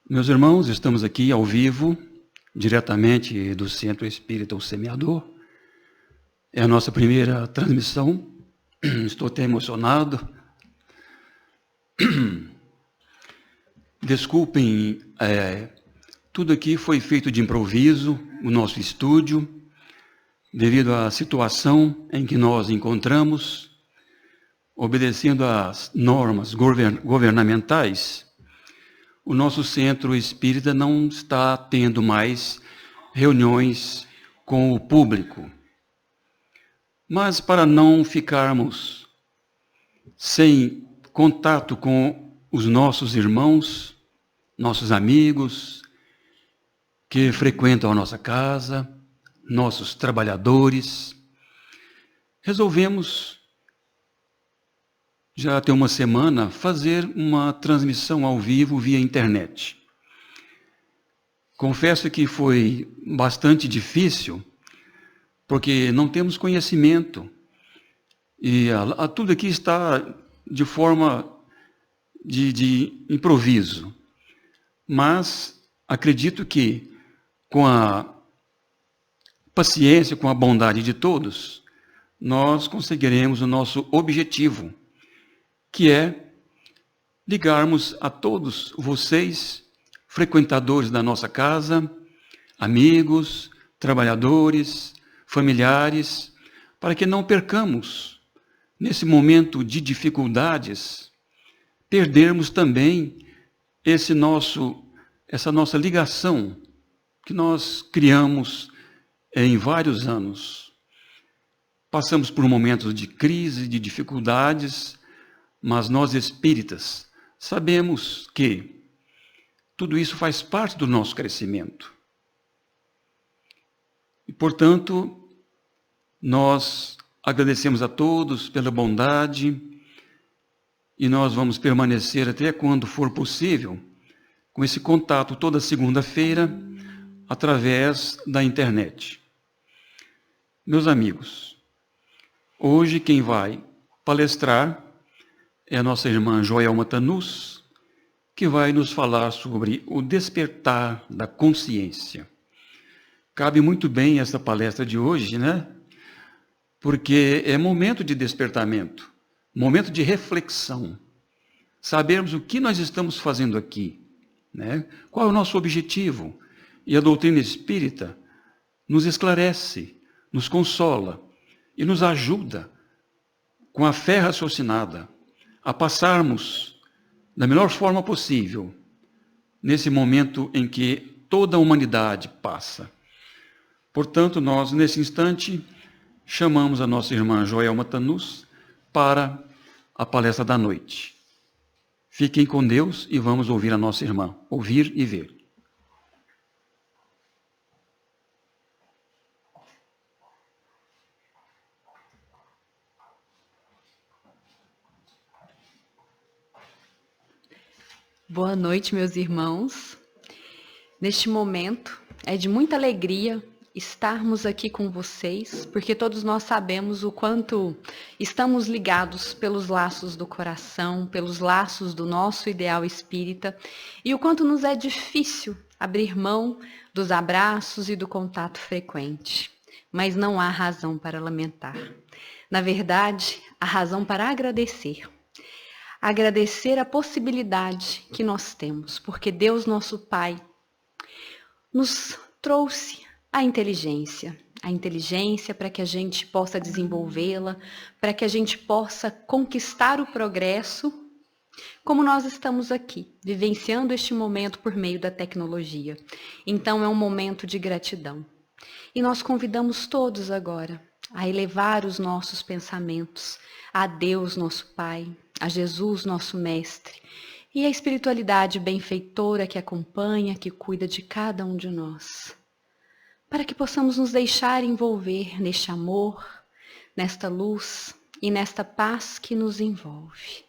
Meus irmãos, estamos aqui ao vivo, diretamente do Centro Espírita O Semeador. É a nossa primeira transmissão. Estou até emocionado. Desculpem, tudo aqui foi feito de improviso, o nosso estúdio, devido à situação em que nós encontramos, obedecendo às normas governamentais. O nosso centro espírita não está tendo mais reuniões com o público. Mas para não ficarmos sem contato com os nossos irmãos, nossos amigos, que frequentam a nossa casa, nossos trabalhadores, resolvemos, já tem uma semana, fazer uma transmissão ao vivo via internet. Confesso que foi bastante difícil, porque não temos conhecimento, e tudo aqui está de forma de improviso. Mas acredito que, com a paciência, com a bondade de todos, nós conseguiremos o nosso objetivo, que é ligarmos a todos vocês, frequentadores da nossa casa, amigos, trabalhadores, familiares, para que não percamos, nesse momento de dificuldades, perdermos também essa nossa ligação que nós criamos em vários anos. Passamos por momentos de crise, de dificuldades, mas nós espíritas sabemos que tudo isso faz parte do nosso crescimento. E, portanto, nós agradecemos a todos pela bondade e nós vamos permanecer até quando for possível com esse contato toda segunda-feira através da internet. Meus amigos, hoje quem vai palestrar é a nossa irmã Joelma Tanus, que vai nos falar sobre o despertar da consciência. Cabe muito bem essa palestra de hoje, né? Porque é momento de despertamento, momento de reflexão. Sabermos o que nós estamos fazendo aqui, né? Qual é o nosso objetivo? E a doutrina espírita nos esclarece, nos consola e nos ajuda, com a fé raciocinada, a passarmos da melhor forma possível nesse momento em que toda a humanidade passa. Portanto, nós, nesse instante, chamamos a nossa irmã Joelma Tanus para a palestra da noite. Fiquem com Deus e vamos ouvir a nossa irmã, ouvir e ver. Boa noite, meus irmãos. Neste momento é de muita alegria estarmos aqui com vocês, porque todos nós sabemos o quanto estamos ligados pelos laços do coração, pelos laços do nosso ideal espírita, e o quanto nos é difícil abrir mão dos abraços e do contato frequente. Mas não há razão para lamentar. Na verdade, há razão para agradecer. Agradecer a possibilidade que nós temos, porque Deus, nosso Pai, nos trouxe a inteligência para que a gente possa desenvolvê-la, para que a gente possa conquistar o progresso, como nós estamos aqui, vivenciando este momento por meio da tecnologia. Então é um momento de gratidão. E nós convidamos todos agora a elevar os nossos pensamentos a Deus, nosso Pai, a Jesus, nosso Mestre, e a espiritualidade benfeitora que acompanha, que cuida de cada um de nós, para que possamos nos deixar envolver neste amor, nesta luz e nesta paz que nos envolve.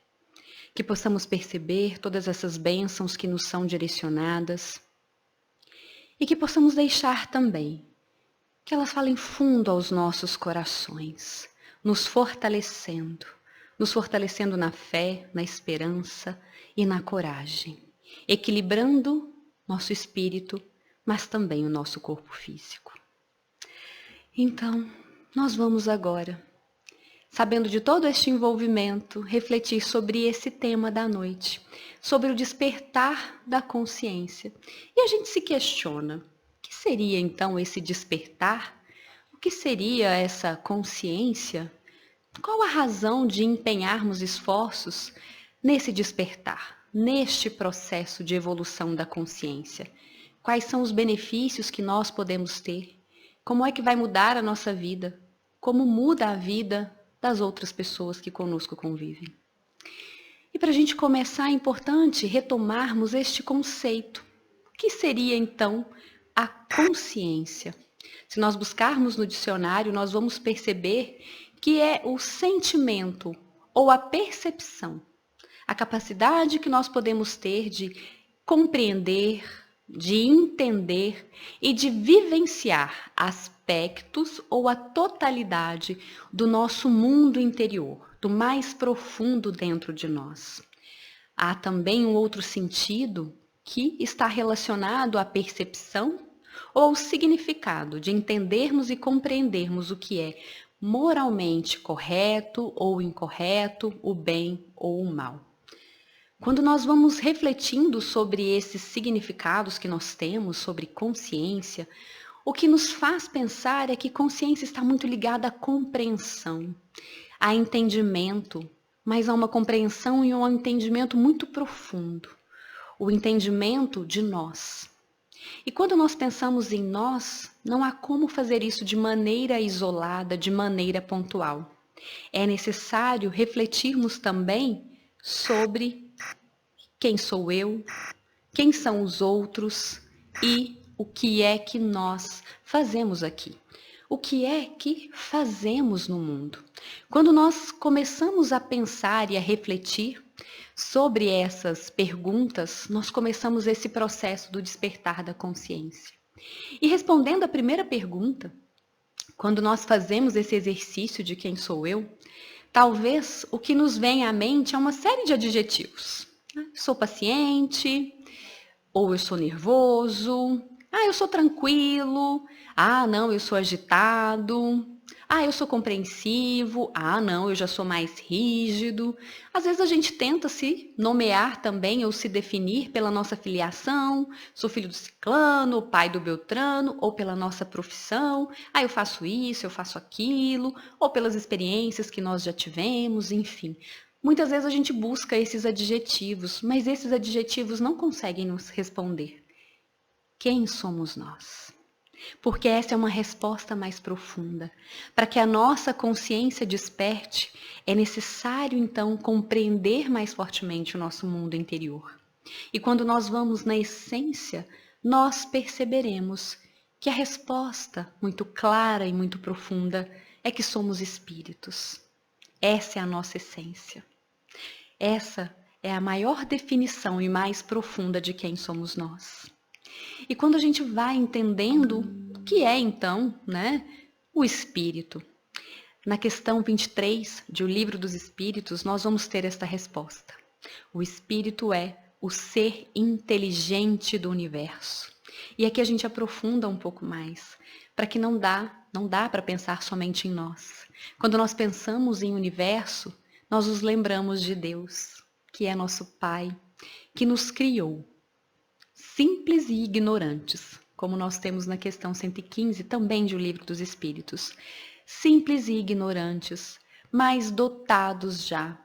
Que possamos perceber todas essas bênçãos que nos são direcionadas e que possamos deixar também que elas falem fundo aos nossos corações, nos fortalecendo na fé, na esperança e na coragem, equilibrando nosso espírito, mas também o nosso corpo físico. Então, nós vamos agora, sabendo de todo este envolvimento, refletir sobre esse tema da noite, sobre o despertar da consciência. E a gente se questiona, o que seria então esse despertar? O que seria essa consciência? Qual a razão de empenharmos esforços nesse despertar, neste processo de evolução da consciência? Quais são os benefícios que nós podemos ter? Como é que vai mudar a nossa vida? Como muda a vida das outras pessoas que conosco convivem? E para a gente começar, é importante retomarmos este conceito. O que seria então a consciência? Se nós buscarmos no dicionário, nós vamos perceber que é o sentimento ou a percepção, a capacidade que nós podemos ter de compreender, de entender e de vivenciar aspectos ou a totalidade do nosso mundo interior, do mais profundo dentro de nós. Há também um outro sentido que está relacionado à percepção ou ao significado de entendermos e compreendermos o que é moralmente correto ou incorreto, o bem ou o mal. Quando nós vamos refletindo sobre esses significados que nós temos, sobre consciência, o que nos faz pensar é que consciência está muito ligada à compreensão, a entendimento, mas a uma compreensão e um entendimento muito profundo, o entendimento de nós. E quando nós pensamos em nós, não há como fazer isso de maneira isolada, de maneira pontual. É necessário refletirmos também sobre quem sou eu, quem são os outros e o que é que nós fazemos aqui. O que é que fazemos no mundo? Quando nós começamos a pensar e a refletir sobre essas perguntas, nós começamos esse processo do despertar da consciência. E respondendo à primeira pergunta, quando nós fazemos esse exercício de quem sou eu, talvez o que nos vem à mente é uma série de adjetivos. Sou paciente, ou eu sou nervoso, eu sou tranquilo, não, eu sou agitado, eu sou compreensivo, não, eu já sou mais rígido. Às vezes a gente tenta se nomear também ou se definir pela nossa filiação, sou filho do ciclano, pai do beltrano, ou pela nossa profissão, eu faço isso, eu faço aquilo, ou pelas experiências que nós já tivemos, enfim. Muitas vezes a gente busca esses adjetivos, mas esses adjetivos não conseguem nos responder. Quem somos nós? Porque essa é uma resposta mais profunda. Para que a nossa consciência desperte, é necessário então compreender mais fortemente o nosso mundo interior. E quando nós vamos na essência, nós perceberemos que a resposta muito clara e muito profunda é que somos espíritos. Essa é a nossa essência. Essa é a maior definição e mais profunda de quem somos nós. E quando a gente vai entendendo o que é então, o espírito, na questão 23 de O Livro dos Espíritos, nós vamos ter esta resposta. O espírito é o ser inteligente do universo. E aqui a gente aprofunda um pouco mais, para que não dá para pensar somente em nós. Quando nós pensamos em universo, nós nos lembramos de Deus, que é nosso Pai, que nos criou, simples e ignorantes, como nós temos na questão 115, também de O Livro dos Espíritos. Simples e ignorantes, mas dotados já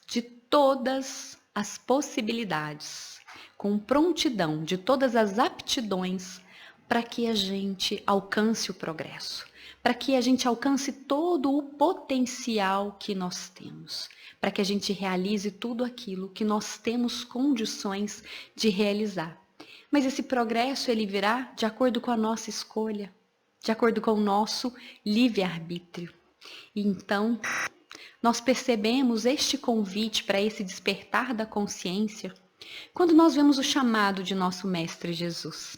de todas as possibilidades, com prontidão de todas as aptidões para que a gente alcance o progresso, para que a gente alcance todo o potencial que nós temos, para que a gente realize tudo aquilo que nós temos condições de realizar. Mas esse progresso, ele virá de acordo com a nossa escolha, de acordo com o nosso livre-arbítrio. E então, nós percebemos este convite para esse despertar da consciência quando nós vemos o chamado de nosso Mestre Jesus.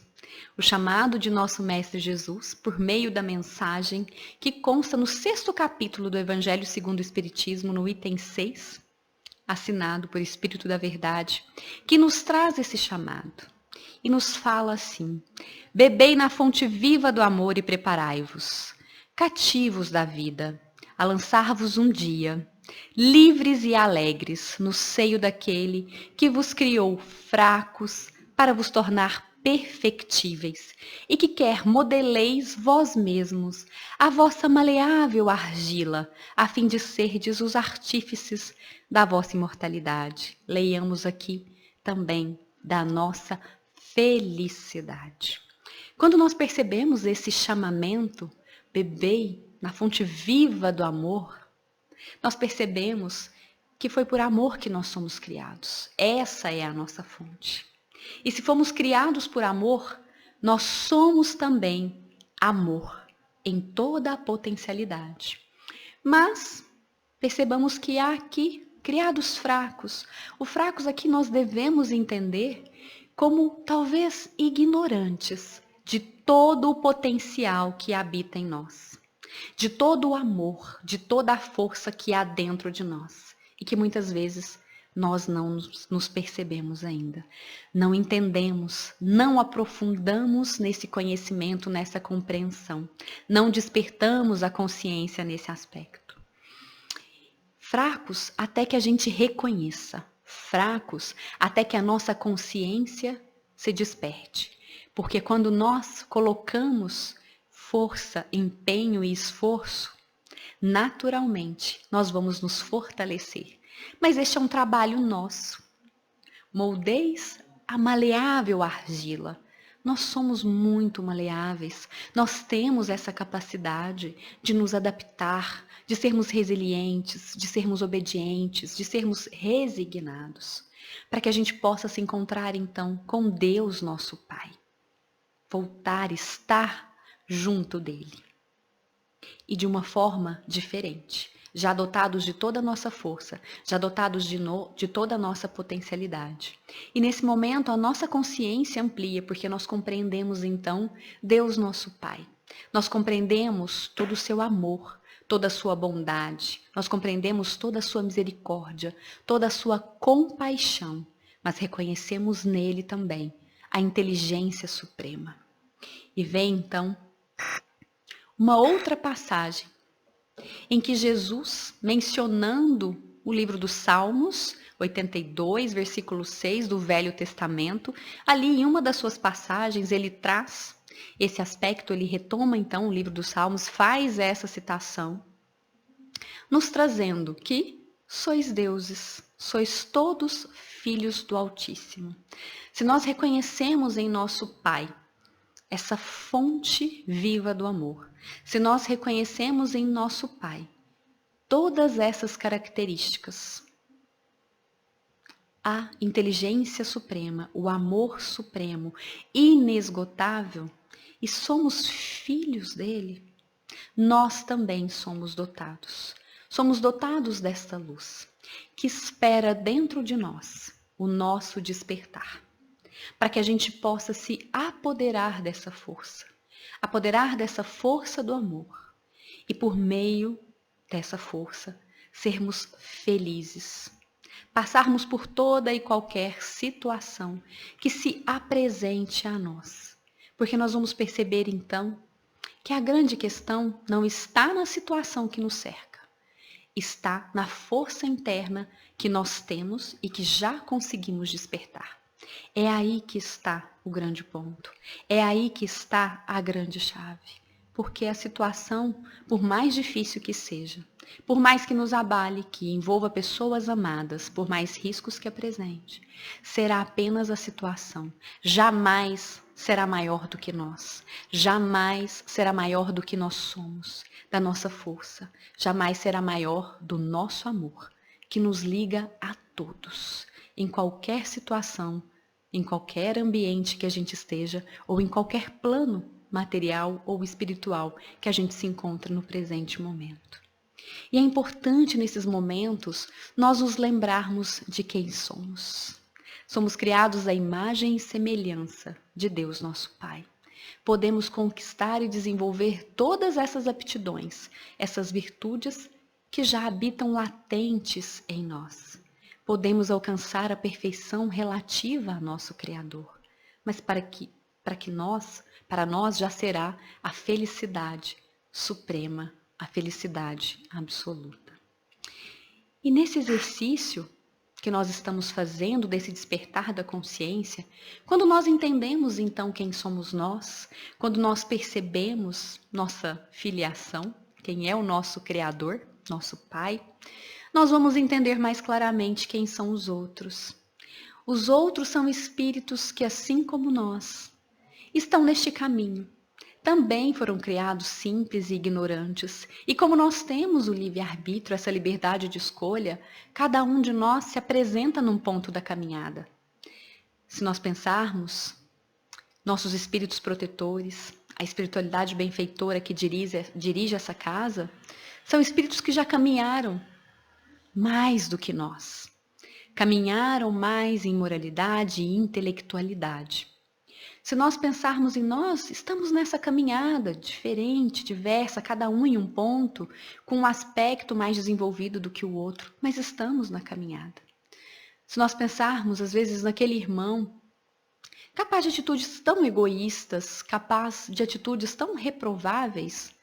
O chamado de nosso Mestre Jesus, por meio da mensagem que consta no 6º capítulo do Evangelho segundo o Espiritismo, no item 6, assinado por Espírito da Verdade, que nos traz esse chamado. e nos fala assim: bebei na fonte viva do amor e preparai-vos, cativos da vida, a lançar-vos um dia, livres e alegres, no seio daquele que vos criou fracos para vos tornar perfectíveis e que quer modeleis vós mesmos a vossa maleável argila, a fim de serdes os artífices da vossa imortalidade. Leiamos aqui também da nossa felicidade. Quando nós percebemos esse chamamento, bebei na fonte viva do amor, nós percebemos que foi por amor que nós somos criados. Essa é a nossa fonte. E se fomos criados por amor, nós somos também amor em toda a potencialidade. Mas percebamos que há aqui criados fracos. Os fracos aqui nós devemos entender como talvez ignorantes de todo o potencial que habita em nós, de todo o amor, de toda a força que há dentro de nós e que muitas vezes nós não nos percebemos ainda, não entendemos, não aprofundamos nesse conhecimento, nessa compreensão, não despertamos a consciência nesse aspecto. Fracos até que a gente reconheça, fracos até que a nossa consciência se desperte, porque quando nós colocamos força, empenho e esforço, naturalmente nós vamos nos fortalecer. Mas este é um trabalho nosso. Moldeis a maleável argila. Nós somos muito maleáveis. Nós temos essa capacidade de nos adaptar, de sermos resilientes, de sermos obedientes, de sermos resignados, para que a gente possa se encontrar então com Deus, nosso Pai. Voltar, estar junto dele. E de uma forma diferente, já dotados de toda a nossa força, já dotados de toda a nossa potencialidade. E nesse momento a nossa consciência amplia, porque nós compreendemos então Deus nosso Pai. Nós compreendemos todo o seu amor, toda a sua bondade, nós compreendemos toda a sua misericórdia, toda a sua compaixão, mas reconhecemos nele também a inteligência suprema. E vem então uma outra passagem em que Jesus, mencionando o livro dos Salmos, 82, versículo 6 do Velho Testamento, ali em uma das suas passagens ele traz esse aspecto, ele retoma então o livro dos Salmos, faz essa citação, nos trazendo que sois deuses, sois todos filhos do Altíssimo. Se nós reconhecemos em nosso Pai essa fonte viva do amor, se nós reconhecemos em nosso Pai todas essas características, a inteligência suprema, o amor supremo, inesgotável, e somos filhos dele, nós também somos dotados. Somos dotados desta luz, que espera dentro de nós o nosso despertar, para que a gente possa se apoderar dessa força do amor, e por meio dessa força, sermos felizes, passarmos por toda e qualquer situação que se apresente a nós, porque nós vamos perceber então que a grande questão não está na situação que nos cerca, está na força interna que nós temos e que já conseguimos despertar. É aí que está o grande ponto, é aí que está a grande chave, porque a situação, por mais difícil que seja, por mais que nos abale, que envolva pessoas amadas, por mais riscos que apresente, será apenas a situação, jamais será maior do que nós, jamais será maior do que nós somos, da nossa força, jamais será maior do nosso amor, que nos liga a todos, em qualquer situação, em qualquer ambiente que a gente esteja, ou em qualquer plano material ou espiritual que a gente se encontra no presente momento. E é importante nesses momentos nós nos lembrarmos de quem somos. Somos criados à imagem e semelhança de Deus nosso Pai. Podemos conquistar e desenvolver todas essas aptidões, essas virtudes que já habitam latentes em nós. Podemos alcançar a perfeição relativa a nosso Criador, mas para nós já será a felicidade suprema, a felicidade absoluta. E nesse exercício que nós estamos fazendo desse despertar da consciência, quando nós entendemos então quem somos nós, quando nós percebemos nossa filiação, quem é o nosso Criador, nosso Pai, nós vamos entender mais claramente quem são os outros. Os outros são espíritos que, assim como nós, estão neste caminho. Também foram criados simples e ignorantes. E como nós temos o livre-arbítrio, essa liberdade de escolha, cada um de nós se apresenta num ponto da caminhada. Se nós pensarmos, nossos espíritos protetores, a espiritualidade benfeitora que dirige essa casa, são espíritos que já caminharam mais do que nós. Caminharam mais em moralidade e intelectualidade. Se nós pensarmos em nós, estamos nessa caminhada diferente, diversa, cada um em um ponto, com um aspecto mais desenvolvido do que o outro, mas estamos na caminhada. Se nós pensarmos, às vezes, naquele irmão, capaz de atitudes tão egoístas, capaz de atitudes tão reprováveis,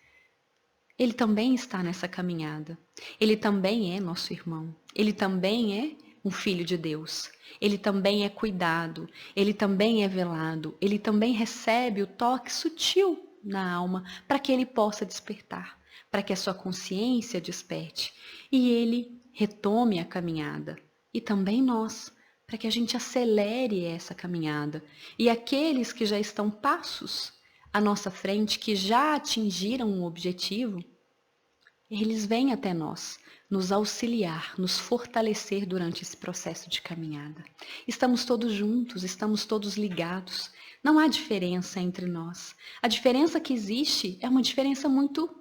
ele também está nessa caminhada. Ele também é nosso irmão. Ele também é um filho de Deus. Ele também é cuidado, ele também é velado, ele também recebe o toque sutil na alma para que ele possa despertar, para que a sua consciência desperte e ele retome a caminhada. E também nós, para que a gente acelere essa caminhada. E aqueles que já estão passos à nossa frente, que já atingiram um objetivo, eles vêm até nós, nos auxiliar, nos fortalecer durante esse processo de caminhada. Estamos todos juntos, estamos todos ligados. Não há diferença entre nós. A diferença que existe é uma diferença muito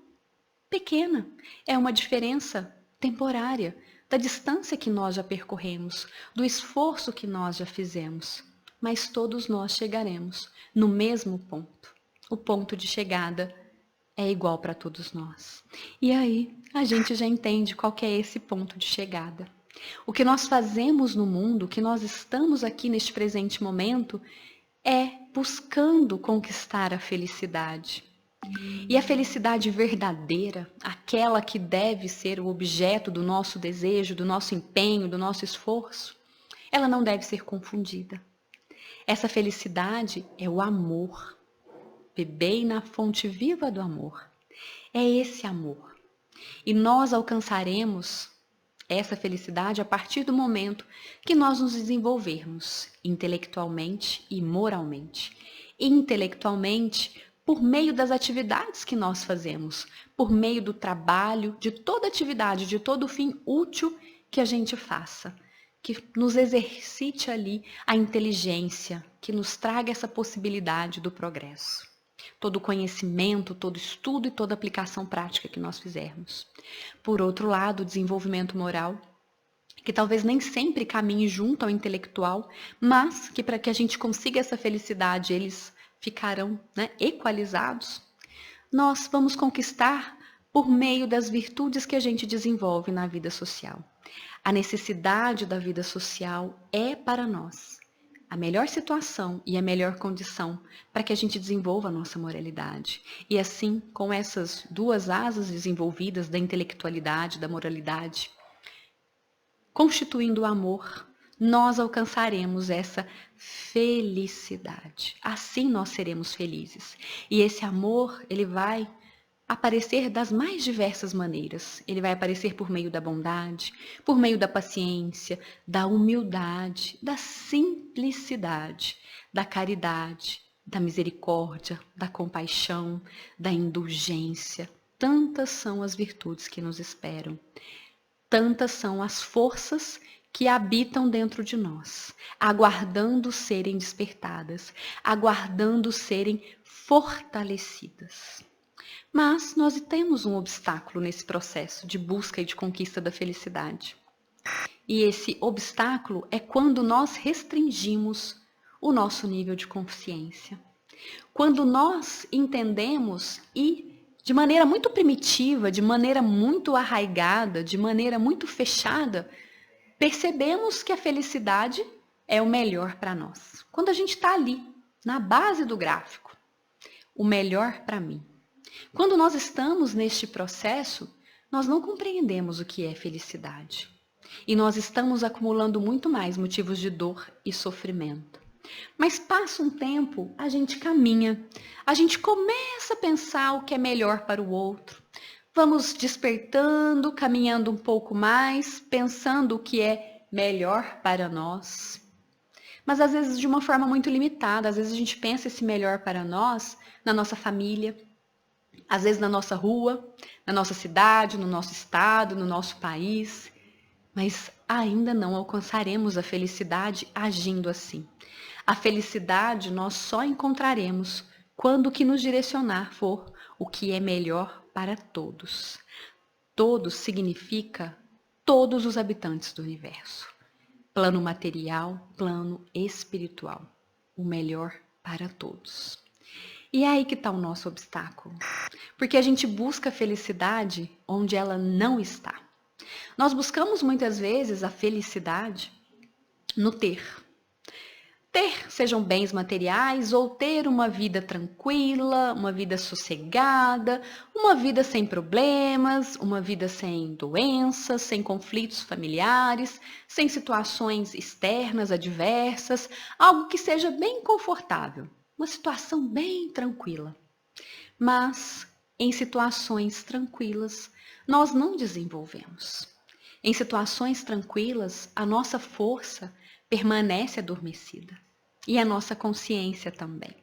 pequena. É uma diferença temporária, da distância que nós já percorremos, do esforço que nós já fizemos. Mas todos nós chegaremos no mesmo ponto. O ponto de chegada é igual para todos nós. E aí, a gente já entende qual que é esse ponto de chegada. O que nós fazemos no mundo, o que nós estamos aqui neste presente momento, é buscando conquistar a felicidade. E a felicidade verdadeira, aquela que deve ser o objeto do nosso desejo, do nosso empenho, do nosso esforço, ela não deve ser confundida. Essa felicidade é o amor. Bebei na fonte viva do amor. É esse amor. E nós alcançaremos essa felicidade a partir do momento que nós nos desenvolvermos intelectualmente e moralmente. Intelectualmente, por meio das atividades que nós fazemos, por meio do trabalho, de toda atividade, de todo o fim útil que a gente faça, que nos exercite ali a inteligência, que nos traga essa possibilidade do progresso. Todo conhecimento, todo estudo e toda aplicação prática que nós fizermos. Por outro lado, o desenvolvimento moral, que talvez nem sempre caminhe junto ao intelectual, mas que para que a gente consiga essa felicidade, eles ficarão, equalizados. Nós vamos conquistar por meio das virtudes que a gente desenvolve na vida social. A necessidade da vida social é para nós a melhor situação e a melhor condição para que a gente desenvolva a nossa moralidade. E assim, com essas duas asas desenvolvidas da intelectualidade, da moralidade, constituindo o amor, nós alcançaremos essa felicidade. Assim nós seremos felizes. E esse amor, ele vai aparecer das mais diversas maneiras. Ele vai aparecer por meio da bondade, por meio da paciência, da humildade, da simplicidade, da caridade, da misericórdia, da compaixão, da indulgência. Tantas são as virtudes que nos esperam. Tantas são as forças que habitam dentro de nós, aguardando serem despertadas, aguardando serem fortalecidas. Mas nós temos um obstáculo nesse processo de busca e de conquista da felicidade. E esse obstáculo é quando nós restringimos o nosso nível de consciência. Quando nós entendemos e, de maneira muito primitiva, de maneira muito arraigada, de maneira muito fechada, percebemos que a felicidade é o melhor para nós. Quando a gente está ali, na base do gráfico, o melhor para mim. Quando nós estamos neste processo, nós não compreendemos o que é felicidade. E nós estamos acumulando muito mais motivos de dor e sofrimento. Mas passa um tempo, a gente caminha, a gente começa a pensar o que é melhor para o outro. Vamos despertando, caminhando um pouco mais, pensando o que é melhor para nós. Mas às vezes de uma forma muito limitada, às vezes a gente pensa esse melhor para nós na nossa família, às vezes na nossa rua, na nossa cidade, no nosso estado, no nosso país. Mas ainda não alcançaremos a felicidade agindo assim. A felicidade nós só encontraremos quando o que nos direcionar for o que é melhor para todos. Todos significa todos os habitantes do universo. Plano material, plano espiritual. O melhor para todos. E é aí que está o nosso obstáculo. Porque a gente busca a felicidade onde ela não está. Nós buscamos muitas vezes a felicidade no ter. Ter, sejam bens materiais, ou ter uma vida tranquila, uma vida sossegada, uma vida sem problemas, uma vida sem doenças, sem conflitos familiares, sem situações externas adversas, algo que seja bem confortável, uma situação bem tranquila. Mas, em situações tranquilas, nós não desenvolvemos. Em situações tranquilas, a nossa força permanece adormecida. E a nossa consciência também.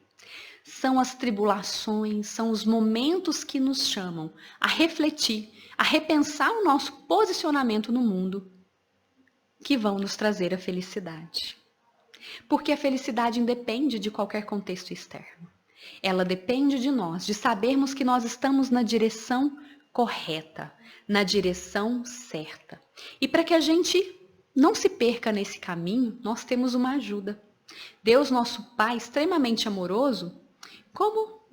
São as tribulações, são os momentos que nos chamam a refletir, a repensar o nosso posicionamento no mundo, que vão nos trazer a felicidade. Porque a felicidade independe de qualquer contexto externo. Ela depende de nós, de sabermos que nós estamos na direção correta, na direção certa. E para que a gente não se perca nesse caminho, nós temos uma ajuda. Deus, nosso Pai, extremamente amoroso, como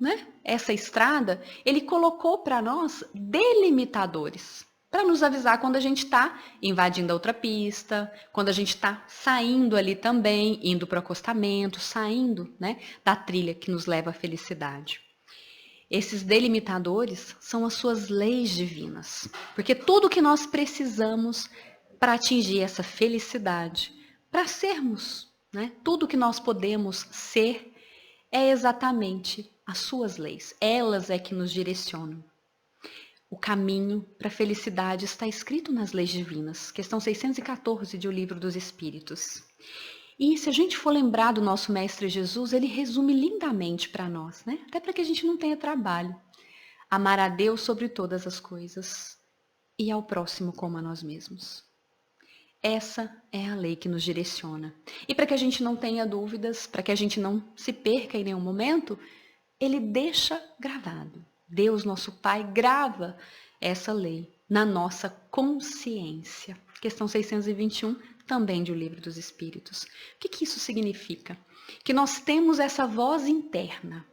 essa estrada, Ele colocou para nós delimitadores, para nos avisar quando a gente está invadindo a outra pista, quando a gente está saindo ali também, indo para o acostamento, saindo da trilha que nos leva à felicidade. Esses delimitadores são as suas leis divinas, porque tudo que nós precisamos para atingir essa felicidade, para sermos, tudo que nós podemos ser, é exatamente as suas leis. Elas é que nos direcionam. O caminho para a felicidade está escrito nas leis divinas, questão 614 de O Livro dos Espíritos. E se a gente for lembrar do nosso Mestre Jesus, ele resume lindamente para nós, até para que a gente não tenha trabalho. Amar a Deus sobre todas as coisas e ao próximo como a nós mesmos. Essa é a lei que nos direciona. E para que a gente não tenha dúvidas, para que a gente não se perca em nenhum momento, ele deixa gravado. Deus, nosso Pai, grava essa lei na nossa consciência. Questão 621, também de O Livro dos Espíritos. O que isso significa? Que nós temos essa voz interna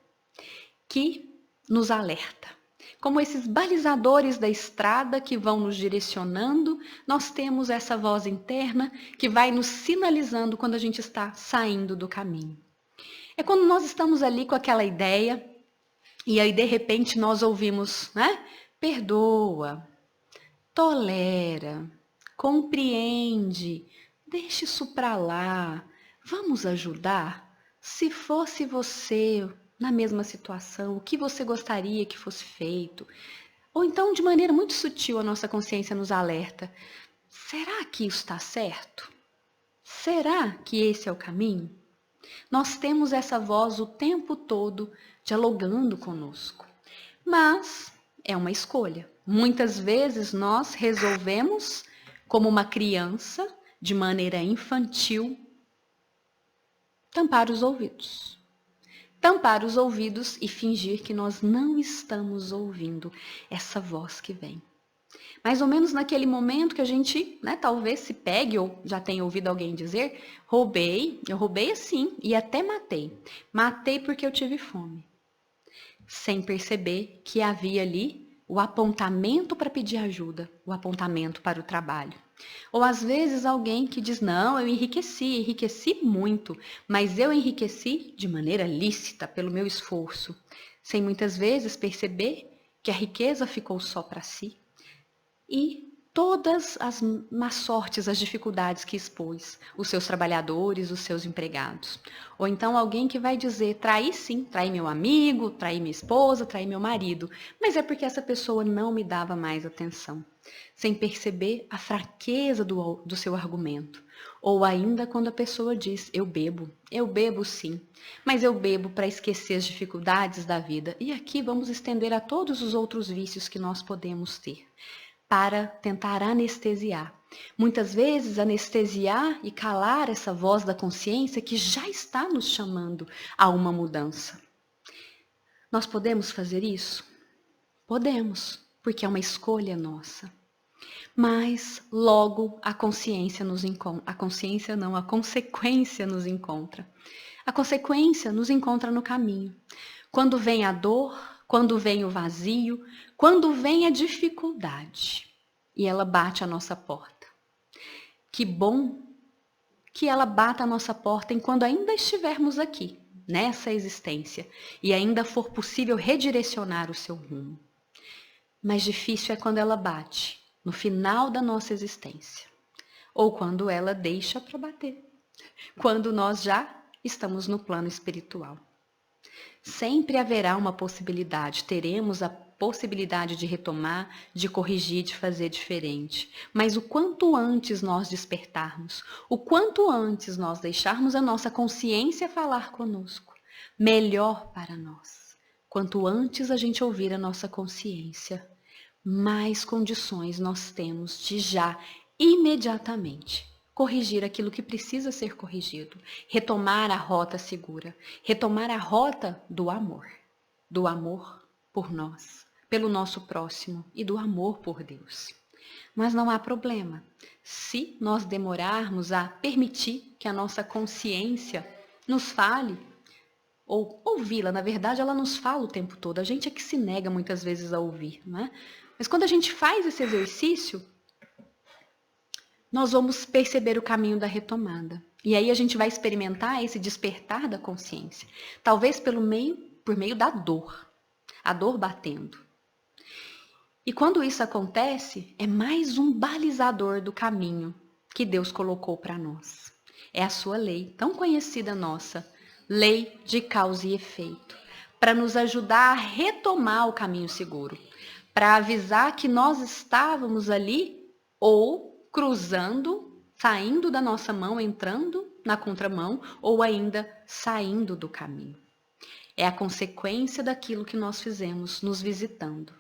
que nos alerta. Como esses balizadores da estrada que vão nos direcionando, nós temos essa voz interna que vai nos sinalizando quando a gente está saindo do caminho. É quando nós estamos ali com aquela ideia e aí de repente nós ouvimos, perdoa, tolera, compreende, deixe isso para lá, vamos ajudar? Se fosse você na mesma situação, o que você gostaria que fosse feito? Ou então, de maneira muito sutil, a nossa consciência nos alerta. Será que isso está certo? Será que esse é o caminho? Nós temos essa voz o tempo todo dialogando conosco. Mas é uma escolha. Muitas vezes nós resolvemos, como uma criança, de maneira infantil, tampar os ouvidos. Tampar os ouvidos e fingir que nós não estamos ouvindo essa voz que vem. Mais ou menos naquele momento que a gente, talvez se pegue ou já tenha ouvido alguém dizer, eu roubei sim e até matei. Matei porque eu tive fome. Sem perceber que havia ali o apontamento para pedir ajuda, o apontamento para o trabalho. Ou às vezes alguém que diz, não, eu enriqueci muito, mas eu enriqueci de maneira lícita, pelo meu esforço, sem muitas vezes perceber que a riqueza ficou só para si. E todas as más sortes, as dificuldades que expôs, os seus trabalhadores, os seus empregados. Ou então alguém que vai dizer, traí sim, traí meu amigo, traí minha esposa, traí meu marido, mas é porque essa pessoa não me dava mais atenção, sem perceber a fraqueza do seu argumento. Ou ainda quando a pessoa diz, eu bebo sim, mas eu bebo para esquecer as dificuldades da vida. E aqui vamos estender a todos os outros vícios que nós podemos ter, para tentar anestesiar. Muitas vezes anestesiar e calar essa voz da consciência que já está nos chamando a uma mudança. Nós podemos fazer isso? Podemos, porque é uma escolha nossa. Mas logo a consciência nos encontra. A consequência nos encontra. A consequência nos encontra no caminho. Quando vem a dor, quando vem o vazio, quando vem a dificuldade e ela bate a nossa porta. Que bom que ela bata a nossa porta enquanto ainda estivermos aqui, nessa existência, e ainda for possível redirecionar o seu rumo. Mas difícil é quando ela bate no final da nossa existência, ou quando ela deixa para bater, quando nós já estamos no plano espiritual. Sempre haverá uma possibilidade, teremos a possibilidade de retomar, de corrigir, de fazer diferente. Mas o quanto antes nós despertarmos, o quanto antes nós deixarmos a nossa consciência falar conosco, melhor para nós. Quanto antes a gente ouvir a nossa consciência, mais condições nós temos de já, imediatamente, corrigir aquilo que precisa ser corrigido, retomar a rota segura, retomar a rota do amor por nós, pelo nosso próximo e do amor por Deus. Mas não há problema se nós demorarmos a permitir que a nossa consciência nos fale, ou ouvi-la, na verdade ela nos fala o tempo todo, a gente é que se nega muitas vezes a ouvir, não é? Mas quando a gente faz esse exercício, nós vamos perceber o caminho da retomada. E aí a gente vai experimentar esse despertar da consciência. Talvez por meio da dor. A dor batendo. E quando isso acontece, é mais um balizador do caminho que Deus colocou para nós. É a sua lei, tão conhecida nossa, lei de causa e efeito, para nos ajudar a retomar o caminho seguro, para avisar que nós estávamos ali ou cruzando, saindo da nossa mão, entrando na contramão, ou ainda saindo do caminho. É a consequência daquilo que nós fizemos nos visitando,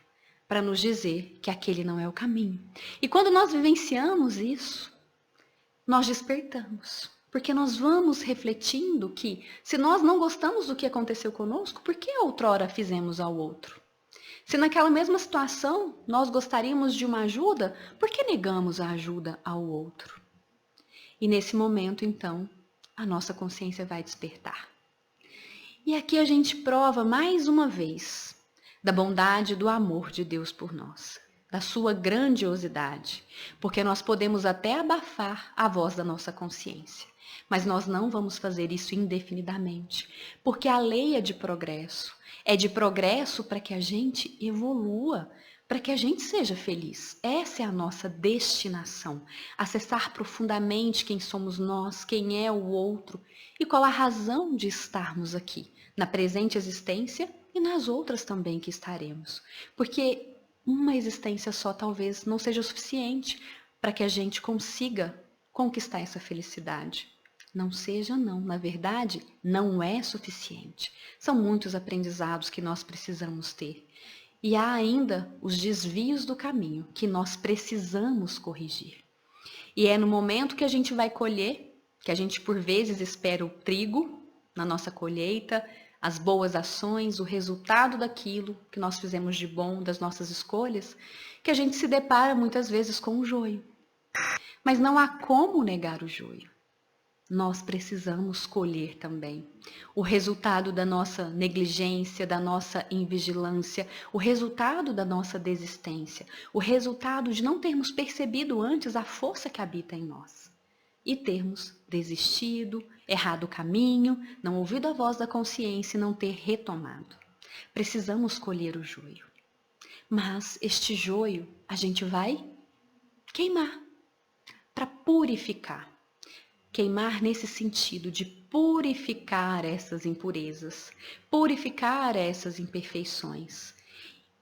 para nos dizer que aquele não é o caminho. E quando nós vivenciamos isso, nós despertamos, porque nós vamos refletindo que, se nós não gostamos do que aconteceu conosco, por que outrora fizemos ao outro? Se naquela mesma situação nós gostaríamos de uma ajuda, por que negamos a ajuda ao outro? E nesse momento, então, a nossa consciência vai despertar. E aqui a gente prova mais uma vez da bondade e do amor de Deus por nós, da sua grandiosidade, porque nós podemos até abafar a voz da nossa consciência, mas nós não vamos fazer isso indefinidamente, porque a lei é de progresso para que a gente evolua, para que a gente seja feliz. Essa é a nossa destinação, acessar profundamente quem somos nós, quem é o outro e qual a razão de estarmos aqui, na presente existência e nas outras também que estaremos. Porque uma existência só talvez não seja o suficiente para que a gente consiga conquistar essa felicidade. Não seja, não. Na verdade, não é suficiente. São muitos aprendizados que nós precisamos ter. E há ainda os desvios do caminho que nós precisamos corrigir. E é no momento que a gente vai colher, que a gente por vezes espera o trigo na nossa colheita, as boas ações, o resultado daquilo que nós fizemos de bom, das nossas escolhas, que a gente se depara muitas vezes com o joio. Mas não há como negar o joio. nós precisamos colher também. O resultado da nossa negligência, da nossa invigilância, o resultado da nossa desistência, o resultado de não termos percebido antes a força que habita em nós e termos desistido, errado o caminho, não ouvido a voz da consciência e não ter retomado. Precisamos colher o joio. Mas este joio a gente vai queimar para purificar. Queimar nesse sentido de purificar essas impurezas, purificar essas imperfeições.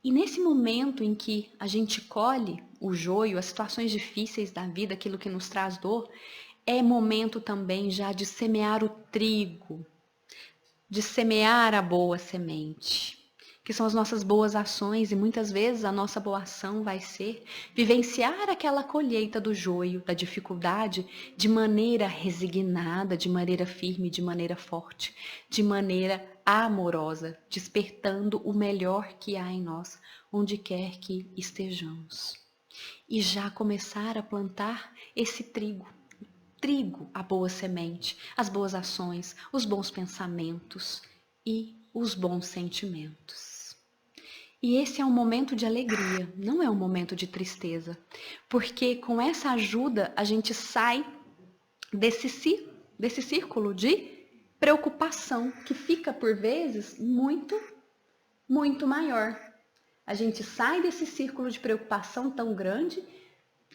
E nesse momento em que a gente colhe o joio, as situações difíceis da vida, aquilo que nos traz dor, é momento também já de semear o trigo, de semear a boa semente, que são as nossas boas ações, e muitas vezes a nossa boa ação vai ser vivenciar aquela colheita do joio, da dificuldade, de maneira resignada, de maneira firme, de maneira forte, de maneira amorosa, despertando o melhor que há em nós, onde quer que estejamos. E já começar a plantar esse trigo, a boa semente, as boas ações, os bons pensamentos e os bons sentimentos. E esse é um momento de alegria, não é um momento de tristeza, porque com essa ajuda a gente sai desse círculo de preocupação que fica por vezes muito, muito maior. A gente sai desse círculo de preocupação tão grande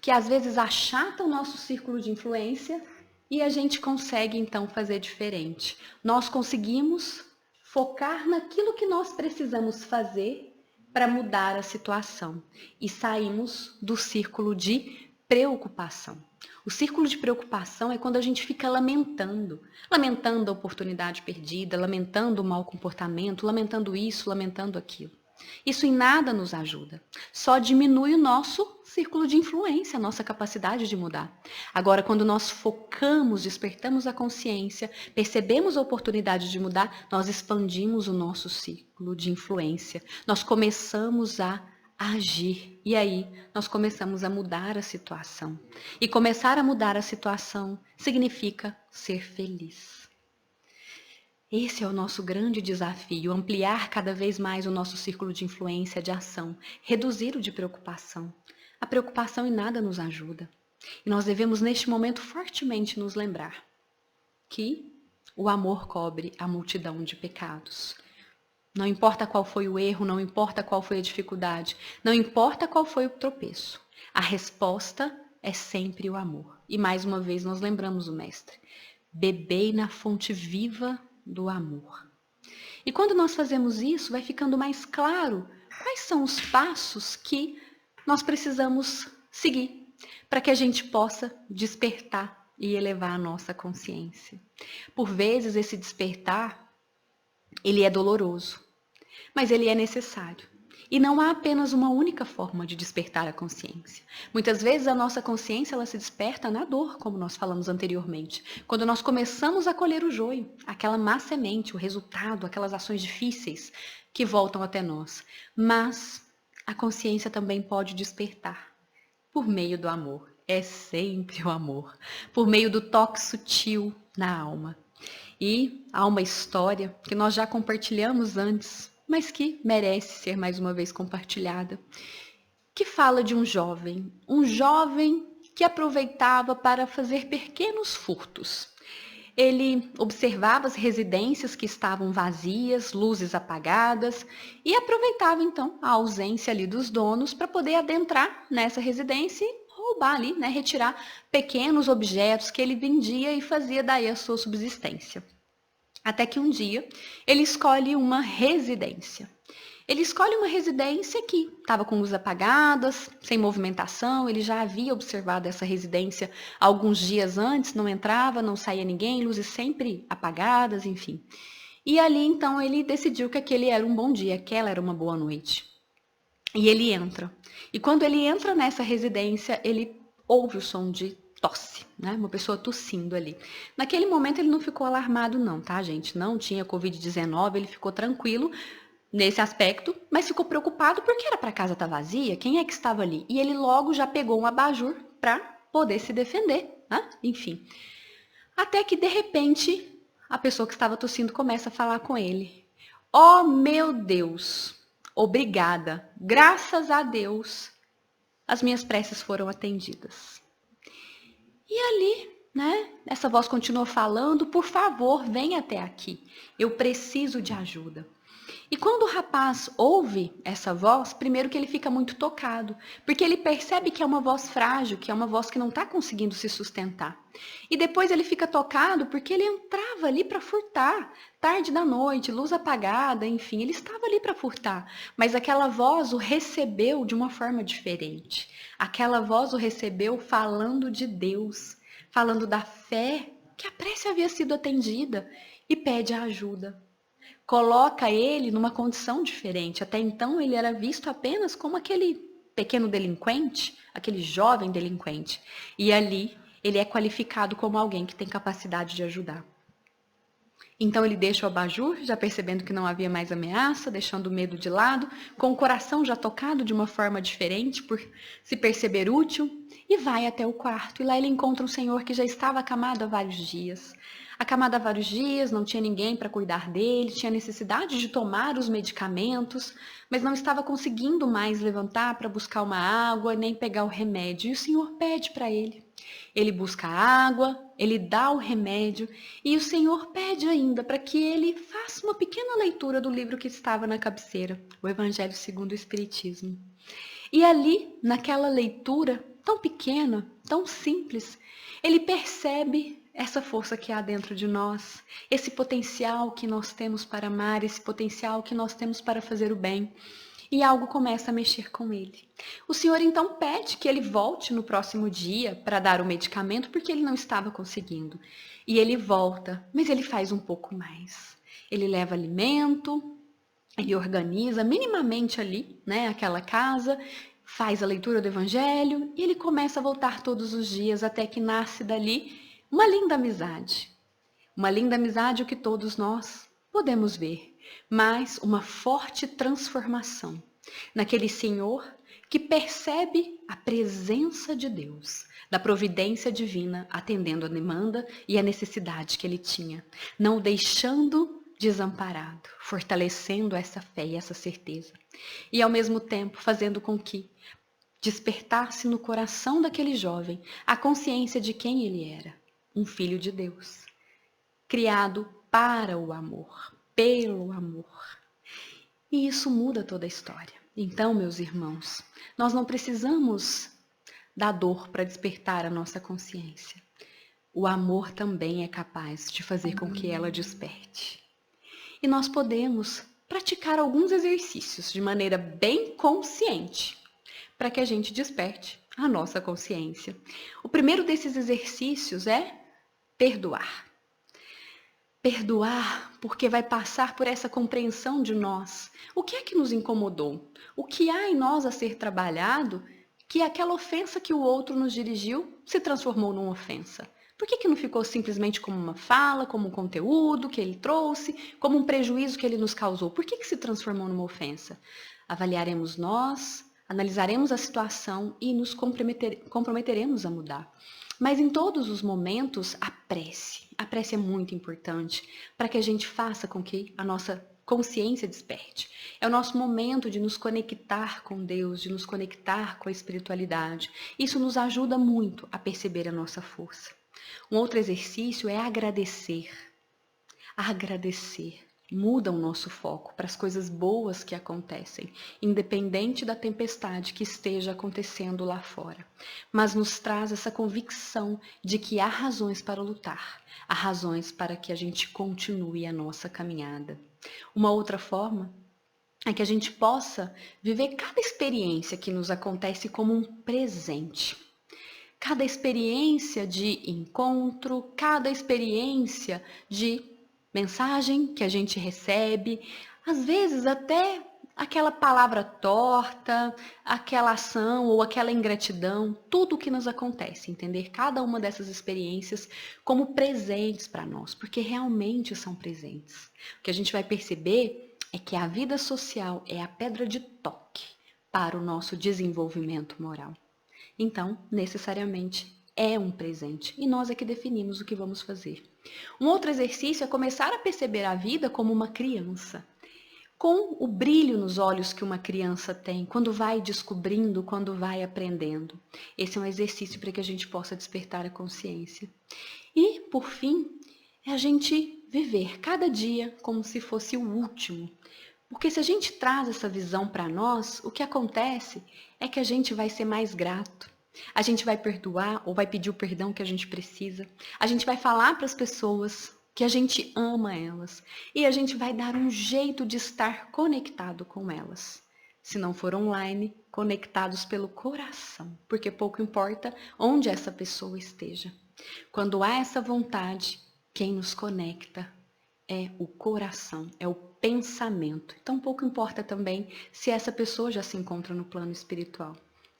que às vezes achata o nosso círculo de influência e a gente consegue então fazer diferente. Nós conseguimos focar naquilo que nós precisamos fazer para mudar a situação e saímos do círculo de preocupação. O círculo de preocupação é quando a gente fica lamentando a oportunidade perdida, lamentando o mau comportamento, lamentando isso, lamentando aquilo. Isso em nada nos ajuda, só diminui o nosso círculo de influência, a nossa capacidade de mudar. Agora, quando nós focamos, despertamos a consciência, percebemos a oportunidade de mudar, nós expandimos o nosso círculo de influência, nós começamos a agir e aí nós começamos a mudar a situação. E começar a mudar a situação significa ser feliz. Esse é o nosso grande desafio, ampliar cada vez mais o nosso círculo de influência, de ação, reduzir o de preocupação. A preocupação em nada nos ajuda. E nós devemos, neste momento, fortemente nos lembrar que o amor cobre a multidão de pecados. Não importa qual foi o erro, não importa qual foi a dificuldade, não importa qual foi o tropeço. A resposta é sempre o amor. E mais uma vez nós lembramos o Mestre. Bebei na fonte viva do amor. E quando nós fazemos isso, vai ficando mais claro quais são os passos que nós precisamos seguir para que a gente possa despertar e elevar a nossa consciência. Por vezes esse despertar, ele é doloroso, mas ele é necessário. E não há apenas uma única forma de despertar a consciência. Muitas vezes a nossa consciência ela se desperta na dor, como nós falamos anteriormente. Quando nós começamos a colher o joio, aquela má semente, o resultado, aquelas ações difíceis que voltam até nós. Mas a consciência também pode despertar por meio do amor. É sempre o amor. Por meio do toque sutil na alma. E há uma história que nós já compartilhamos antes, mas que merece ser mais uma vez compartilhada, que fala de um jovem que aproveitava para fazer pequenos furtos. Ele observava as residências que estavam vazias, luzes apagadas, e aproveitava então a ausência ali dos donos para poder adentrar nessa residência e roubar ali, né, retirar pequenos objetos que ele vendia e fazia daí a sua subsistência. Até que um dia ele escolhe uma residência. Ele escolhe uma residência que estava com luzes apagadas, sem movimentação. Ele já havia observado essa residência alguns dias antes, não entrava, não saía ninguém, luzes sempre apagadas, enfim. E ali então ele decidiu que aquele era um bom dia, aquela era uma boa noite. E ele entra. E quando ele entra nessa residência, ele ouve o som de tosse, né? Uma pessoa tossindo ali. Naquele momento ele não ficou alarmado não, tá, gente? Não tinha Covid-19, ele ficou tranquilo nesse aspecto, mas ficou preocupado porque era para casa estar vazia, quem é que estava ali? E ele logo já pegou um abajur para poder se defender, né? Enfim. Até que, de repente, a pessoa que estava tossindo começa a falar com ele. Oh, meu Deus, obrigada, graças a Deus, as minhas preces foram atendidas. E ali, né, essa voz continuou falando, por favor, venha até aqui, eu preciso de ajuda. E quando o rapaz ouve essa voz, primeiro que ele fica muito tocado, porque ele percebe que é uma voz frágil, que é uma voz que não está conseguindo se sustentar. E depois ele fica tocado porque ele entrava ali para furtar, tarde da noite, luz apagada, enfim, ele estava ali para furtar. Mas aquela voz o recebeu de uma forma diferente. Aquela voz o recebeu falando de Deus, falando da fé, que a prece havia sido atendida e pede a ajuda. Coloca ele numa condição diferente. Até então ele era visto apenas como aquele pequeno delinquente, aquele jovem delinquente. E ali ele é qualificado como alguém que tem capacidade de ajudar. Então ele deixa o abajur, já percebendo que não havia mais ameaça, deixando o medo de lado, com o coração já tocado de uma forma diferente, por se perceber útil, e vai até o quarto. E lá ele encontra um senhor que já estava acamado há vários dias. Acamado há vários dias, não tinha ninguém para cuidar dele, tinha necessidade de tomar os medicamentos, mas não estava conseguindo mais levantar para buscar uma água, nem pegar o remédio. E o senhor pede para ele. Ele busca água, ele dá o remédio e o Senhor pede ainda para que ele faça uma pequena leitura do livro que estava na cabeceira, o Evangelho segundo o Espiritismo. E ali, naquela leitura tão pequena, tão simples, ele percebe essa força que há dentro de nós, esse potencial que nós temos para amar, esse potencial que nós temos para fazer o bem. E algo começa a mexer com ele. O senhor então pede que ele volte no próximo dia para dar o medicamento, porque ele não estava conseguindo. E ele volta, mas ele faz um pouco mais. Ele leva alimento, ele organiza minimamente ali, né, aquela casa, faz a leitura do evangelho e ele começa a voltar todos os dias até que nasce dali uma linda amizade. Uma linda amizade o que todos nós podemos ver, mas uma forte transformação naquele senhor que percebe a presença de Deus, da providência divina atendendo a demanda e a necessidade que ele tinha, não o deixando desamparado, fortalecendo essa fé e essa certeza. E ao mesmo tempo fazendo com que despertasse no coração daquele jovem a consciência de quem ele era, um filho de Deus, criado para o amor, pelo amor. E isso muda toda a história. Então, meus irmãos, nós não precisamos da dor para despertar a nossa consciência. O amor também é capaz de fazer com que ela desperte. E nós podemos praticar alguns exercícios de maneira bem consciente para que a gente desperte a nossa consciência. O primeiro desses exercícios é perdoar. Perdoar porque vai passar por essa compreensão de nós. O que é que nos incomodou? O que há em nós a ser trabalhado que aquela ofensa que o outro nos dirigiu se transformou numa ofensa? Por que não ficou simplesmente como uma fala, como um conteúdo que ele trouxe, como um prejuízo que ele nos causou? Por que se transformou numa ofensa? Avaliaremos nós, analisaremos a situação e nos comprometeremos a mudar. Mas em todos os momentos, a prece é muito importante para que a gente faça com que a nossa consciência desperte. É o nosso momento de nos conectar com Deus, de nos conectar com a espiritualidade. Isso nos ajuda muito a perceber a nossa força. Um outro exercício é agradecer. Agradecer muda o nosso foco para as coisas boas que acontecem, independente da tempestade que esteja acontecendo lá fora. Mas nos traz essa convicção de que há razões para lutar, há razões para que a gente continue a nossa caminhada. Uma outra forma é que a gente possa viver cada experiência que nos acontece como um presente. Cada experiência de encontro, cada experiência de mensagem que a gente recebe, às vezes até aquela palavra torta, aquela ação ou aquela ingratidão, tudo o que nos acontece, entender cada uma dessas experiências como presentes para nós, porque realmente são presentes. O que a gente vai perceber é que a vida social é a pedra de toque para o nosso desenvolvimento moral. Então, necessariamente, é um presente e nós é que definimos o que vamos fazer. Um outro exercício é começar a perceber a vida como uma criança, com o brilho nos olhos que uma criança tem, quando vai descobrindo, quando vai aprendendo. Esse é um exercício para que a gente possa despertar a consciência. E, por fim, é a gente viver cada dia como se fosse o último. Porque se a gente traz essa visão para nós, o que acontece é que a gente vai ser mais grato. A gente vai perdoar ou vai pedir o perdão que a gente precisa. A gente vai falar para as pessoas que a gente ama elas. E a gente vai dar um jeito de estar conectado com elas. Se não for online, conectados pelo coração. Porque pouco importa onde essa pessoa esteja. Quando há essa vontade, quem nos conecta é o coração, é o pensamento. Então pouco importa também se essa pessoa já se encontra no plano espiritual.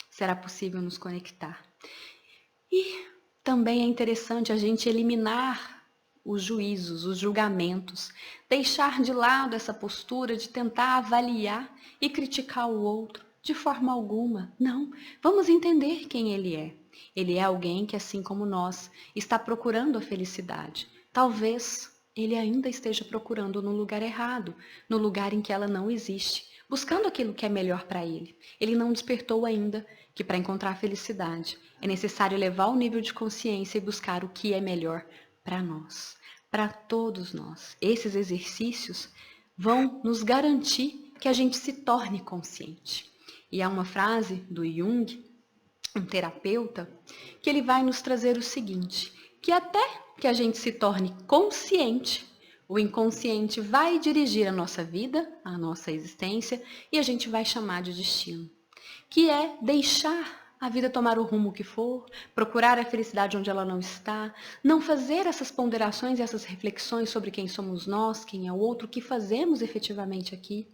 Será possível nos conectar. E também é interessante a gente eliminar os juízos, os julgamentos, deixar de lado essa postura de tentar avaliar e criticar o outro de forma alguma. Não, vamos entender quem ele é. Ele é alguém que, assim como nós, está procurando a felicidade. Talvez ele ainda esteja procurando no lugar errado, no lugar em que ela não existe, buscando aquilo que é melhor para ele. Ele não despertou ainda que para encontrar a felicidade é necessário elevar o nível de consciência e buscar o que é melhor para nós, para todos nós. Esses exercícios vão nos garantir que a gente se torne consciente. E há uma frase do Jung, um terapeuta, que ele vai nos trazer o seguinte, que até que a gente se torne consciente, o inconsciente vai dirigir a nossa vida, a nossa existência, e a gente vai chamar de destino, que é deixar a vida tomar o rumo que for, procurar a felicidade onde ela não está, não fazer essas ponderações e essas reflexões sobre quem somos nós, quem é o outro, o que fazemos efetivamente aqui.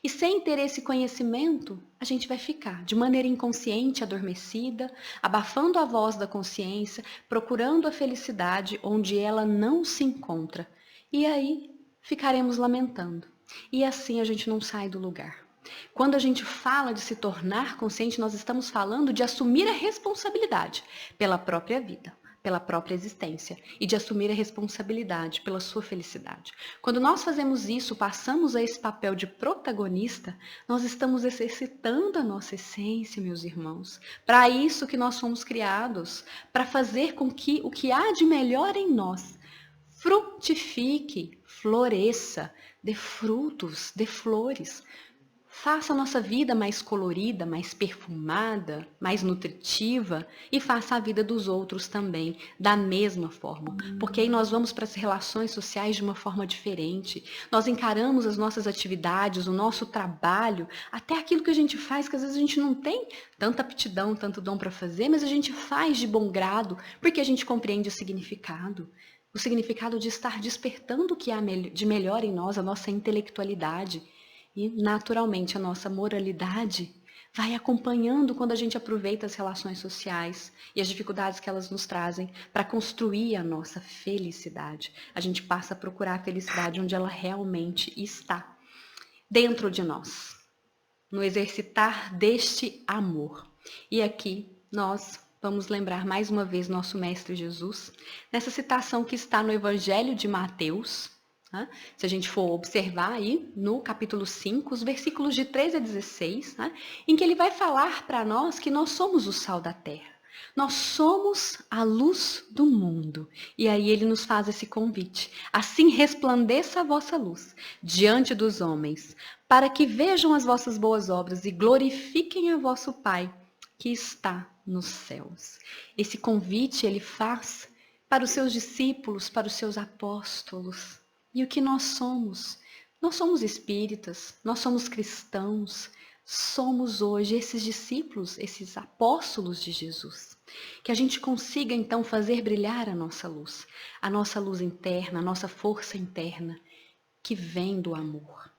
E sem ter esse conhecimento, a gente vai ficar de maneira inconsciente, adormecida, abafando a voz da consciência, procurando a felicidade onde ela não se encontra. E aí ficaremos lamentando. E assim a gente não sai do lugar. Quando a gente fala de se tornar consciente, nós estamos falando de assumir a responsabilidade pela própria vida, pela própria existência e de assumir a responsabilidade pela sua felicidade. Quando nós fazemos isso, passamos a esse papel de protagonista, nós estamos exercitando a nossa essência, meus irmãos. Para isso que nós somos criados, para fazer com que o que há de melhor em nós frutifique, floresça, dê frutos, dê flores. Faça a nossa vida mais colorida, mais perfumada, mais nutritiva e faça a vida dos outros também da mesma forma. Porque aí nós vamos para as relações sociais de uma forma diferente. Nós encaramos as nossas atividades, o nosso trabalho, até aquilo que a gente faz, que às vezes a gente não tem tanta aptidão, tanto dom para fazer, mas a gente faz de bom grado porque a gente compreende o significado. O significado de estar despertando o que há de melhor em nós, a nossa intelectualidade. E, naturalmente, a nossa moralidade vai acompanhando quando a gente aproveita as relações sociais e as dificuldades que elas nos trazem para construir a nossa felicidade. A gente passa a procurar a felicidade onde ela realmente está, dentro de nós, no exercitar deste amor. E aqui nós vamos lembrar mais uma vez nosso Mestre Jesus, nessa citação que está no Evangelho de Mateus. Se a gente for observar aí no capítulo 5, os versículos de 13 a 16, em que ele vai falar para nós que nós somos o sal da terra. Nós somos a luz do mundo. E aí ele nos faz esse convite. Assim resplandeça a vossa luz diante dos homens, para que vejam as vossas boas obras e glorifiquem a vosso Pai que está nos céus. Esse convite ele faz para os seus discípulos, para os seus apóstolos. E o que nós somos? Nós somos espíritas, nós somos cristãos, somos hoje esses discípulos, esses apóstolos de Jesus. Que a gente consiga então fazer brilhar a nossa luz interna, a nossa força interna, que vem do amor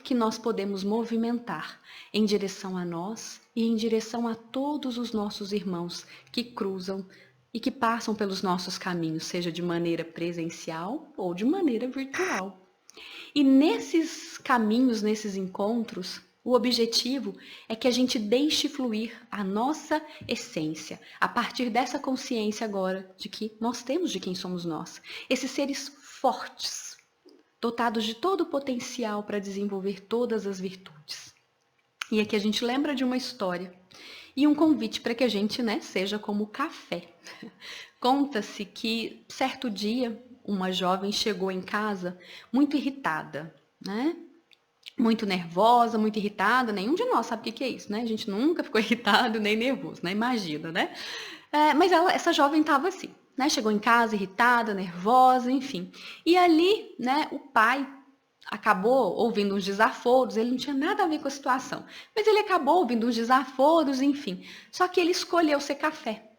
que nós podemos movimentar em direção a nós e em direção a todos os nossos irmãos que cruzam e que passam pelos nossos caminhos, seja de maneira presencial ou de maneira virtual. E nesses caminhos, nesses encontros, O objetivo é que a gente deixe fluir a nossa essência, a partir dessa consciência agora de que nós temos de quem somos nós. Esses seres fortes, dotados de todo o potencial para desenvolver todas as virtudes. E aqui a gente lembra de uma história e um convite para que a gente, seja como o café. Conta-se que certo dia uma jovem chegou em casa muito irritada, muito nervosa, muito irritada. Nenhum de nós sabe o que é isso, A gente nunca ficou irritado nem nervoso, Imagina, mas essa jovem estava assim, Chegou em casa irritada, nervosa, enfim. E ali, o pai acabou ouvindo uns desaforos, ele não tinha nada a ver com a situação, mas ele acabou ouvindo uns desaforos, enfim. Só que ele escolheu ser café,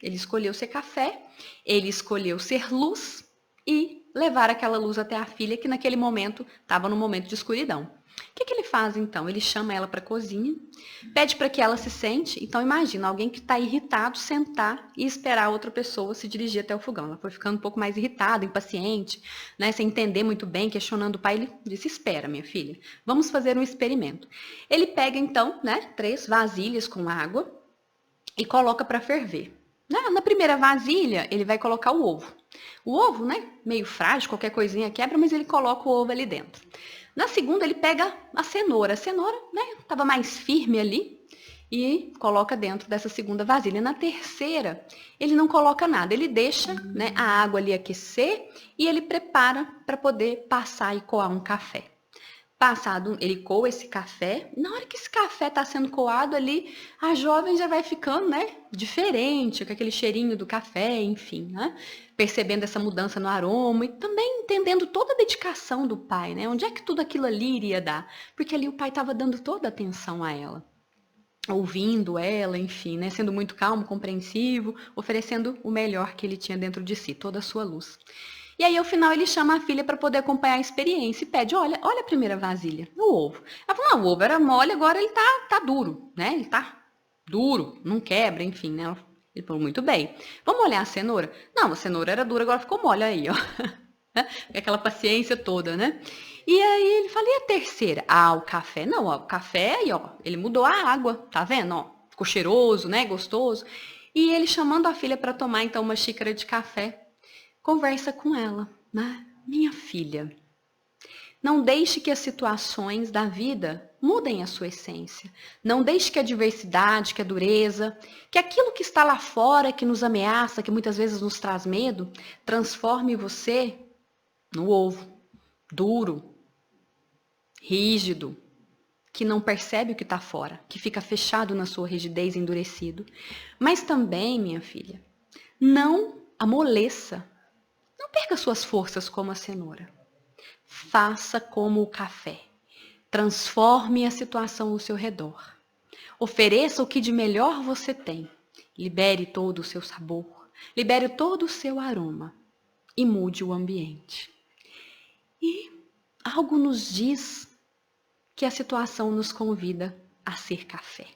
Ele escolheu ser café, ele escolheu ser luz e levar aquela luz até a filha, que naquele momento estava no momento de escuridão. O que ele faz então? Ele chama ela para a cozinha, pede para que ela se sente. Então imagina, alguém que está irritado sentar e esperar outra pessoa se dirigir até o fogão. Ela foi ficando um pouco mais irritada, impaciente, sem entender muito bem, questionando o pai. Ele disse: espera, minha filha, vamos fazer um experimento. Ele pega então 3 vasilhas com água e coloca para ferver. Na primeira vasilha, ele vai colocar o ovo. O ovo, meio frágil, qualquer coisinha quebra, mas ele coloca o ovo ali dentro. Na segunda, ele pega a cenoura. A cenoura, estava mais firme ali e coloca dentro dessa segunda vasilha. Na terceira, ele não coloca nada. Ele deixa a água ali aquecer e ele prepara para poder passar e coar um café. Passado, ele coa esse café. Na hora que esse café está sendo coado ali, a jovem já vai ficando, diferente, com aquele cheirinho do café, enfim, percebendo essa mudança no aroma e também entendendo toda a dedicação do pai, Onde é que tudo aquilo ali iria dar? Porque ali o pai estava dando toda a atenção a ela, ouvindo ela, enfim, sendo muito calmo, compreensivo, oferecendo o melhor que ele tinha dentro de si, toda a sua luz. E aí, ao final, ele chama a filha para poder acompanhar a experiência e pede: olha a primeira vasilha, o ovo. Ela falou: não, o ovo era mole, agora ele tá duro, Ele tá duro, não quebra, enfim, Ele falou: muito bem. Vamos olhar a cenoura? Não, a cenoura era dura, agora ficou mole aí, ó. Aquela paciência toda, E aí ele fala: e a terceira? O café? Não, o café aí, ó, ele mudou a água, tá vendo, ó? Ficou cheiroso, gostoso. E ele chamando a filha para tomar, então, uma xícara de café, conversa com ela, minha filha, não deixe que as situações da vida mudem a sua essência. Não deixe que a adversidade, que a dureza, que aquilo que está lá fora, que nos ameaça, que muitas vezes nos traz medo, transforme você no ovo, duro, rígido, que não percebe o que está fora, que fica fechado na sua rigidez, endurecido. Mas também, minha filha, não amoleça. Não perca suas forças como a cenoura. Faça como o café. Transforme a situação ao seu redor. Ofereça o que de melhor você tem. Libere todo o seu sabor. Libere todo o seu aroma. E mude o ambiente. E algo nos diz que a situação nos convida a ser café.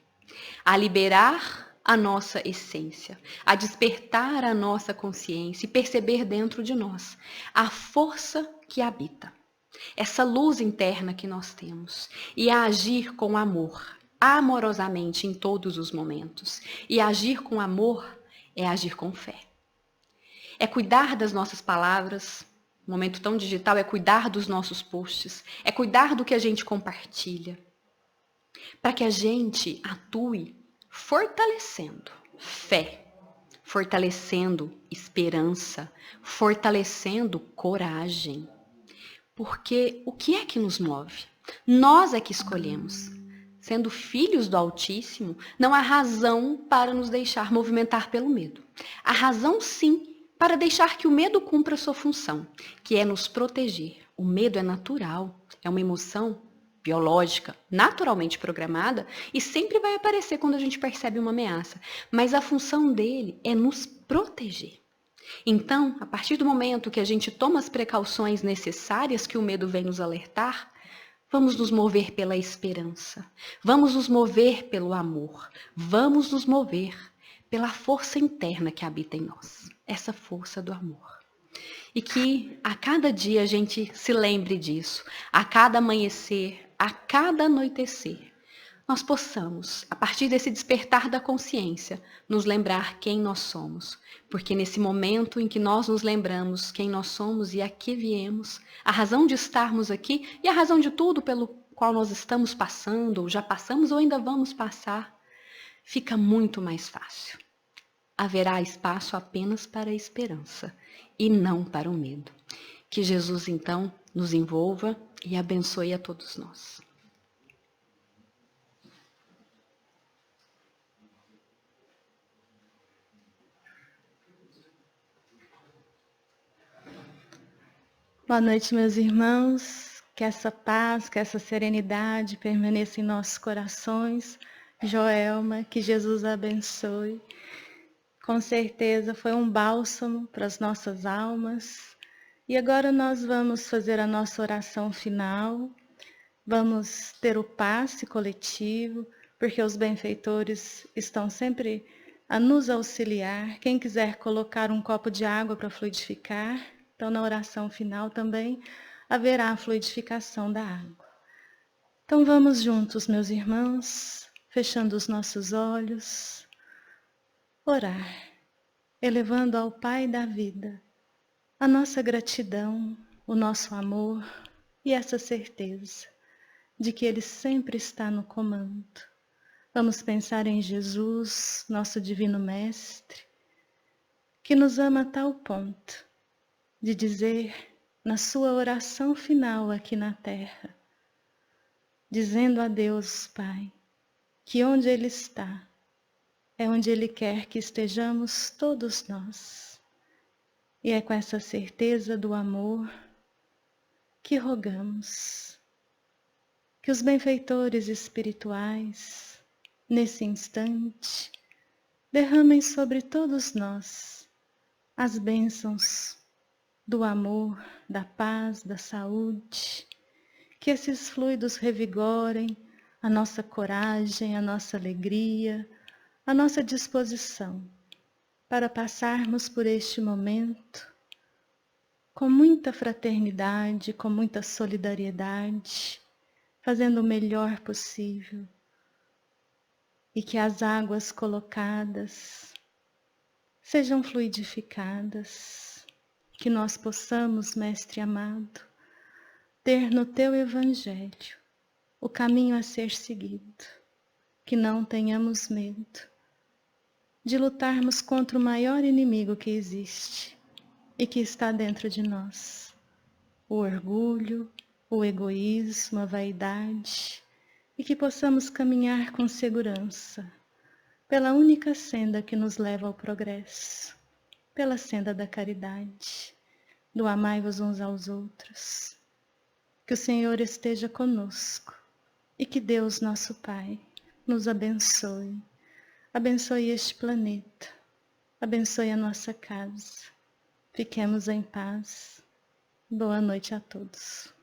A liberar a nossa essência, a despertar a nossa consciência e perceber dentro de nós a força que habita, essa luz interna que nós temos, e a agir com amor, amorosamente em todos os momentos. E agir com amor é agir com fé. É cuidar das nossas palavras. No momento tão digital, é cuidar dos nossos posts, é cuidar do que a gente compartilha, para que a gente atue fortalecendo fé, fortalecendo esperança, fortalecendo coragem. Porque o que é que nos move? Nós é que escolhemos. Sendo filhos do Altíssimo, não há razão para nos deixar movimentar pelo medo. Há razão, sim, para deixar que o medo cumpra sua função, que é nos proteger. O medo é natural, é uma emoção biológica, naturalmente programada, e sempre vai aparecer quando a gente percebe uma ameaça. Mas a função dele é nos proteger. Então, a partir do momento que a gente toma as precauções necessárias que o medo vem nos alertar, vamos nos mover pela esperança, vamos nos mover pelo amor, vamos nos mover pela força interna que habita em nós, essa força do amor. E que a cada dia a gente se lembre disso, a cada amanhecer, a cada anoitecer, nós possamos, a partir desse despertar da consciência, nos lembrar quem nós somos. Porque nesse momento em que nós nos lembramos quem nós somos e a que viemos, a razão de estarmos aqui e a razão de tudo pelo qual nós estamos passando, ou já passamos ou ainda vamos passar, fica muito mais fácil. Haverá espaço apenas para a esperança e não para o medo. Que Jesus, então, nos envolva e abençoe a todos nós. Boa noite, meus irmãos. Que essa paz, que essa serenidade permaneça em nossos corações. Joelma, que Jesus abençoe. Com certeza foi um bálsamo para as nossas almas. E agora nós vamos fazer a nossa oração final. Vamos ter o passe coletivo, porque os benfeitores estão sempre a nos auxiliar. Quem quiser colocar um copo de água para fluidificar, então na oração final também haverá a fluidificação da água. Então vamos juntos, meus irmãos, fechando os nossos olhos, orar, elevando ao Pai da vida a nossa gratidão, o nosso amor e essa certeza de que Ele sempre está no comando. Vamos pensar em Jesus, nosso Divino Mestre, que nos ama a tal ponto de dizer na sua oração final aqui na terra, dizendo a Deus, Pai, que onde Ele está, é onde Ele quer que estejamos todos nós. E é com essa certeza do amor que rogamos que os benfeitores espirituais, nesse instante, derramem sobre todos nós as bênçãos do amor, da paz, da saúde, que esses fluidos revigorem a nossa coragem, a nossa alegria, a nossa disposição para passarmos por este momento com muita fraternidade, com muita solidariedade, fazendo o melhor possível, e que as águas colocadas sejam fluidificadas, que nós possamos, Mestre amado, ter no Teu Evangelho o caminho a ser seguido, que não tenhamos medo de lutarmos contra o maior inimigo que existe e que está dentro de nós, o orgulho, o egoísmo, a vaidade, e que possamos caminhar com segurança pela única senda que nos leva ao progresso, pela senda da caridade, do amai-vos uns aos outros. Que o Senhor esteja conosco e que Deus, nosso Pai, nos abençoe. Abençoe este planeta, abençoe a nossa casa. Fiquemos em paz. Boa noite a todos.